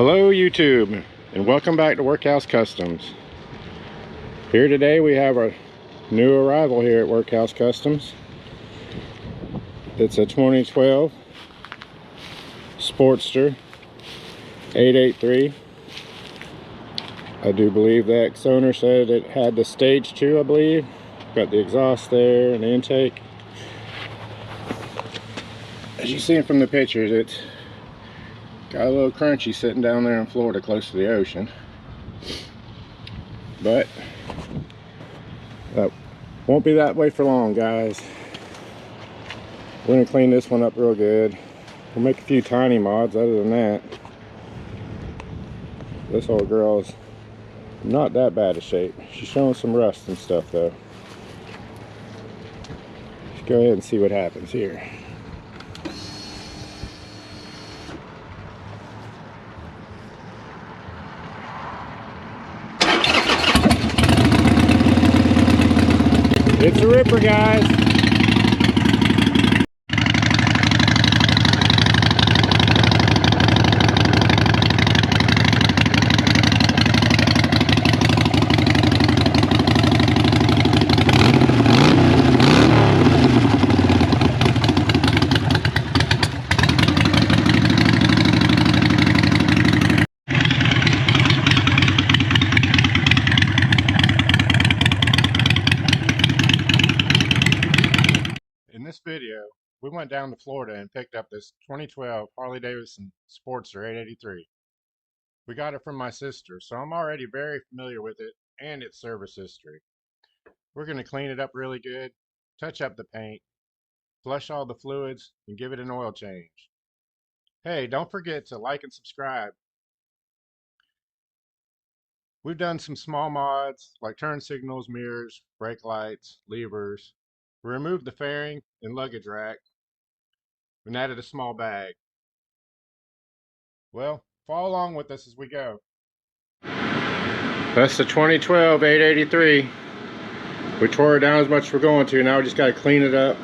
Hello YouTube, and welcome back to Workhouse Customs. Here today we have a new arrival here at Workhouse Customs. It's a 2012 Sportster 883. I do believe the ex-owner said it had the stage 2, I believe. Got the exhaust there and the intake. As you see from the pictures, it's got a little crunchy sitting down there in Florida close to the ocean. But that won't be that way for long, guys. We're going to clean this one up real good. We'll make a few tiny mods. Other than that, this old girl's not that bad of shape. She's showing some rust and stuff though. Let's go ahead and see what happens here. It's a ripper, guys. In this video, we went down to Florida and picked up this 2012 Harley Davidson Sportster 883. We got it from my sister, so I'm already very familiar with it and its service history. We're going to clean it up really good, touch up the paint, flush all the fluids, and give it an oil change. Hey, don't forget to like and subscribe. We've done some small mods like turn signals, mirrors, brake lights, levers. We removed the fairing and luggage rack and added a small bag. Well, follow along with us as we go. That's the 2012 883. We tore it down as much as we're going to. Now we just got to clean it up.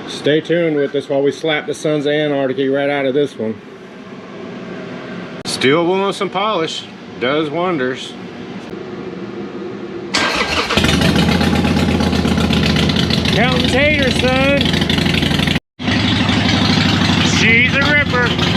Stay tuned with us while we slap the Sons of Anarchy right out of this one. Still want some polish. Does wonders. Counting taters, son. She's a ripper.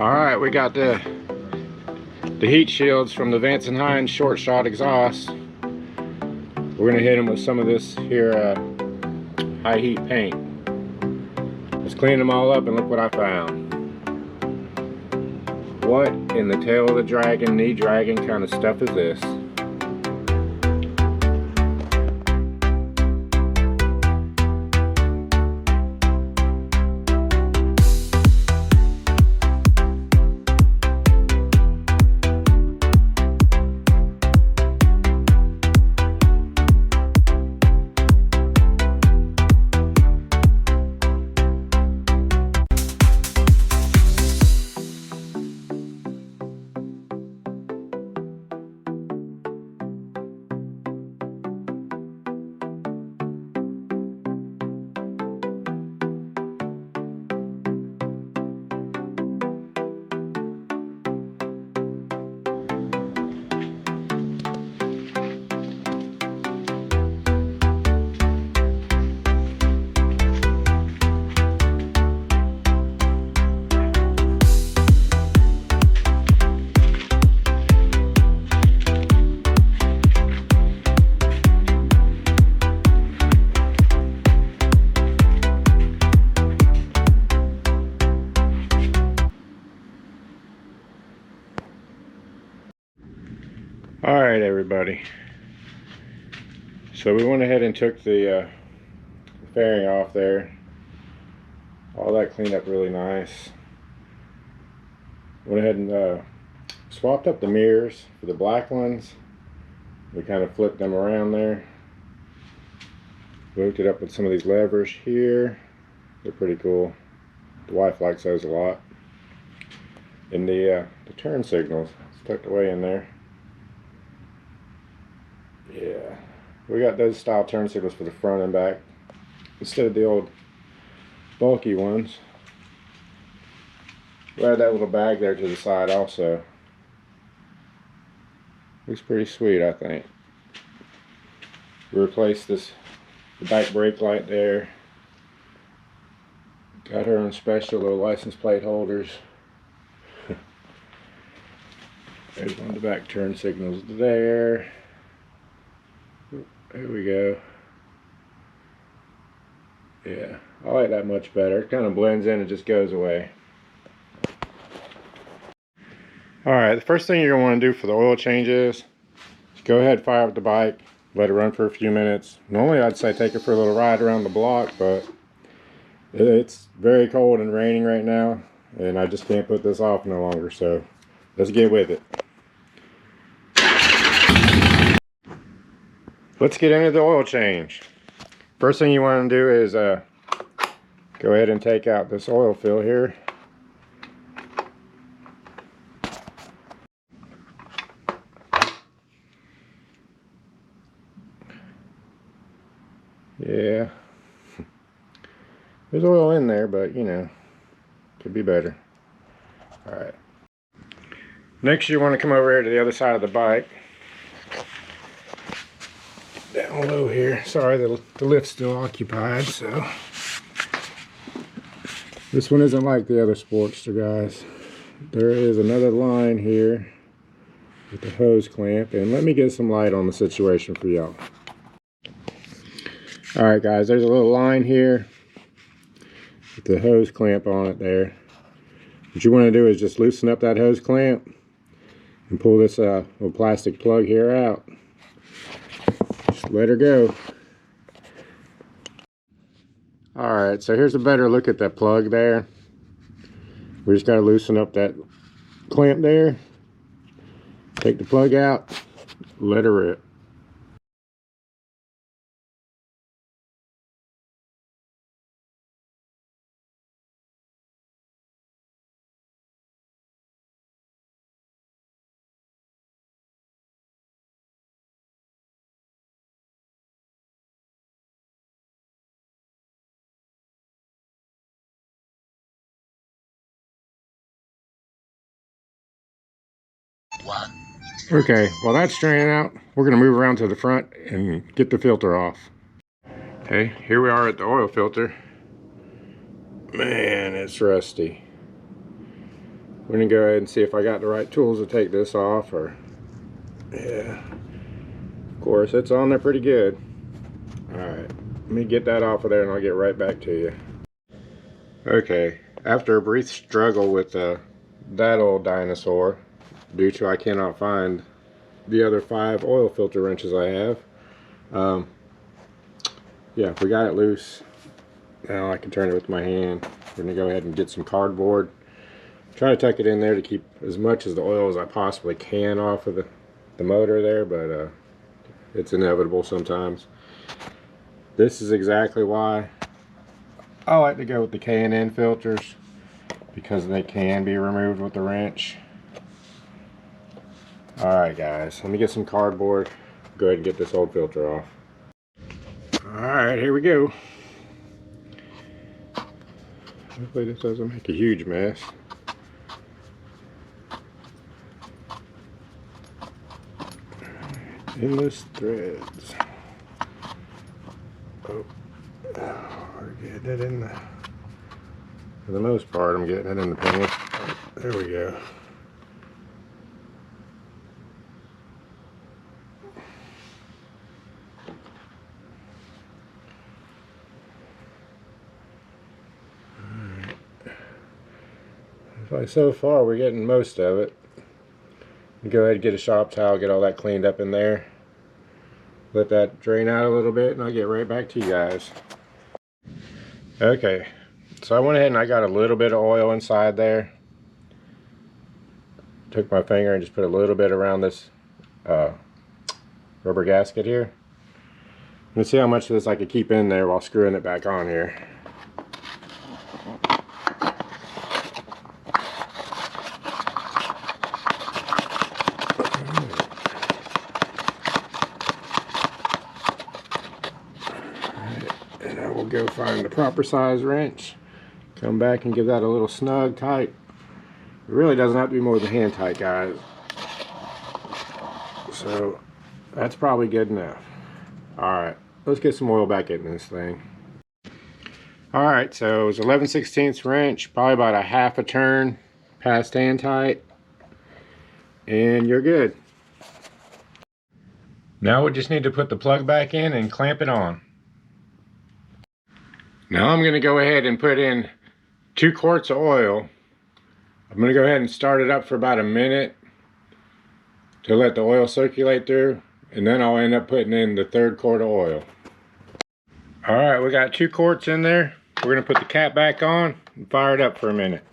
Alright, we got the heat shields from the Vance & Hines short shot exhaust. We're going to hit them with some of this here high heat paint. Let's clean them all up and look what I found. What in the tail of the dragon, knee dragon kind of stuff is this? Alright everybody, so we went ahead and took the fairing off there. All that cleaned up really nice. Went ahead and swapped up the mirrors for the black ones. We kind of flipped them around there. We hooked it up with some of these levers here. They're pretty cool. The wife likes those a lot. And the turn signals, it's tucked away in there. Yeah, we got those style turn signals for the front and back instead of the old bulky ones. We add that little bag there to the side also. Looks pretty sweet, I think. We replaced the back brake light there. Got her own special little license plate holders. There's one of the back turn signals there. There we go. Yeah, I like that much better. It kind of blends in and just goes away. Alright, the first thing you're going to want to do for the oil change is go ahead, fire up the bike, let it run for a few minutes. Normally I'd say take it for a little ride around the block, but it's very cold and raining right now, and I just can't put this off no longer, so let's get with it. Let's get into the oil change. First thing you want to do is go ahead and take out this oil fill here. Yeah, there's oil in there, but you know, could be better. Alright. Next you want to come over here to the other side of the bike. Down low here. Sorry, the lift's still occupied, so. This one isn't like the other Sportster, guys. There is another line here with the hose clamp, and let me get some light on the situation for y'all. Alright guys, there's a little line here with the hose clamp on it there. What you want to do is just loosen up that hose clamp and pull this little plastic plug here out. Just let her go. Alright, so here's a better look at that plug there. We just got to loosen up that clamp there. Take the plug out, let her rip. Okay, while that's draining out, we're going to move around to the front and get the filter off. Okay, here we are at the oil filter. Man, it's rusty. We're going to go ahead and see if I got the right tools to take this off, or yeah, of course it's on there pretty good. Alright, let me get that off of there and I'll get right back to you. Okay, after a brief struggle with that old dinosaur, due to I cannot find the other 5 oil filter wrenches I have, yeah, we got it loose. Now I can turn it with my hand. We're gonna go ahead and get some cardboard, try to tuck it in there to keep as much of the oil as I possibly can off of the motor there, but it's inevitable sometimes. This is exactly why I like to go with the K&N filters, because they can be removed with the wrench. Alright guys, let me get some cardboard, go ahead and get this old filter off. Alright, here we go. Hopefully this doesn't make a huge mess. Endless threads. Oh, we're getting it in the, for the most part I'm getting it in the pan. There we go. Alright. So far we're getting most of it. Go ahead and get a shop towel, get all that cleaned up in there. Let that drain out a little bit and I'll get right back to you guys. Okay, so I went ahead and I got a little bit of oil inside there. Took my finger and just put a little bit around this rubber gasket here. Let's see how much of this I could keep in there while screwing it back on here. And I will go find the proper size wrench. Come back and give that a little snug tight. It really doesn't have to be more than hand tight, guys. So that's probably good enough. Alright, let's get some oil back in this thing. Alright, so it was 11/16 wrench, probably about a half a turn past hand tight, and you're good. Now we just need to put the plug back in and clamp it on. Now I'm going to go ahead and put in 2 quarts of oil. I'm going to go ahead and start it up for about a minute to let the oil circulate through, and then I'll end up putting in the 3rd quart of oil. Alright, we got 2 quarts in there. We're going to put the cap back on and fire it up for a minute.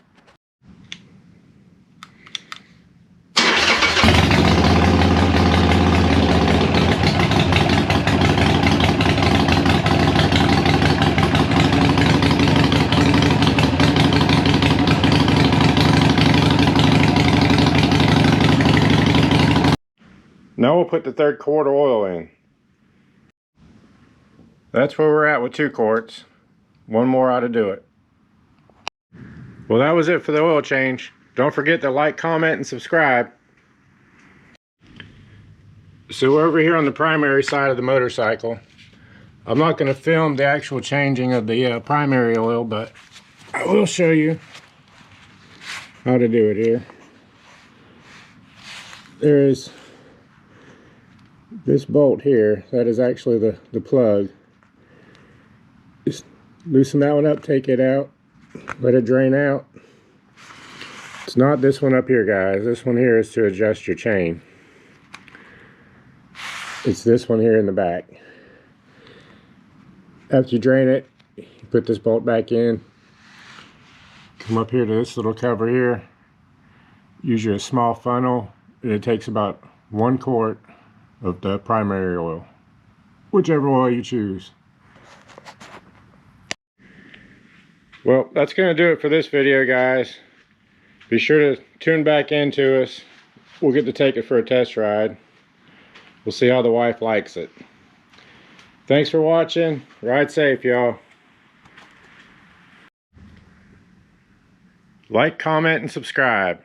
Now we'll put the 3rd quart of oil in. That's where we're at with 2 quarts. One more ought to do it. Well, that was it for the oil change. Don't forget to like, comment, and subscribe. So we're over here on the primary side of the motorcycle. I'm not going to film the actual changing of the primary oil, but I will show you how to do it here. There is this bolt here, that is actually the plug. Just loosen that one up, take it out, let it drain out. It's not this one up here, guys. This one here is to adjust your chain. It's this one here in the back. After you drain it, you put this bolt back in. Come up here to this little cover here. Use your small funnel, and it takes about 1 quart of the primary oil, whichever oil you choose. Well, that's going to do it for this video, guys. Be sure to tune back into us. We'll get to take it for a test ride. We'll see how the wife likes it. Thanks for watching. Ride safe, y'all. Like, comment, and subscribe.